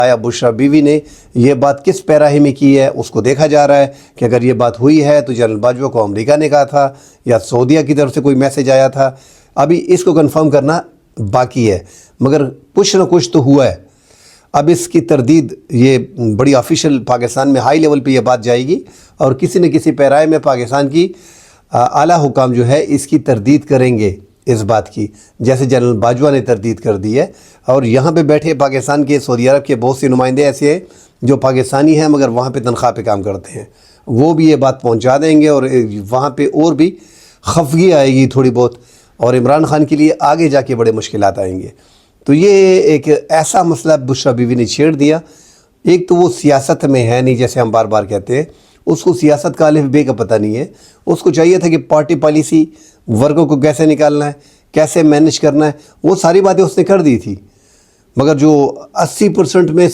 آیا بشرا بیوی نے یہ بات کس پیراہی میں کی ہے، اس کو دیکھا جا رہا ہے کہ اگر یہ بات ہوئی ہے تو جنرل باجوہ کو امریکہ نے کہا تھا یا سعودیہ کی طرف سے کوئی میسج آیا تھا. ابھی اس کو کنفرم کرنا باقی ہے، مگر کچھ نہ کچھ تو ہوا ہے. اب اس کی تردید یہ بڑی آفیشیل پاکستان میں ہائی لیول پہ یہ بات جائے گی، اور کسی نہ کسی پیرائے میں پاکستان کی اعلیٰ حکام جو ہے اس کی تردید کریں گے اس بات کی، جیسے جنرل باجوہ نے تردید کر دی ہے. اور یہاں پہ بیٹھے پاکستان کے سعودی عرب کے بہت سے نمائندے ایسے ہیں جو پاکستانی ہیں مگر وہاں پہ تنخواہ پہ کام کرتے ہیں، وہ بھی یہ بات پہنچا دیں گے، اور وہاں پہ اور بھی خفگی آئے گی تھوڑی بہت، اور عمران خان کے لیے آگے جا کے بڑے مشکلات آئیں گے. تو یہ ایک ایسا مسئلہ بشرا بیوی نے چھیڑ دیا. ایک تو وہ سیاست میں ہے نہیں، جیسے ہم بار بار کہتے ہیں، اس کو سیاست کا الف بے کا پتہ نہیں ہے. اس کو چاہیے تھا کہ پارٹی پالیسی، ورگوں کو کیسے نکالنا ہے، کیسے مینج کرنا ہے، وہ ساری باتیں اس نے کر دی تھی. مگر جو 80% میں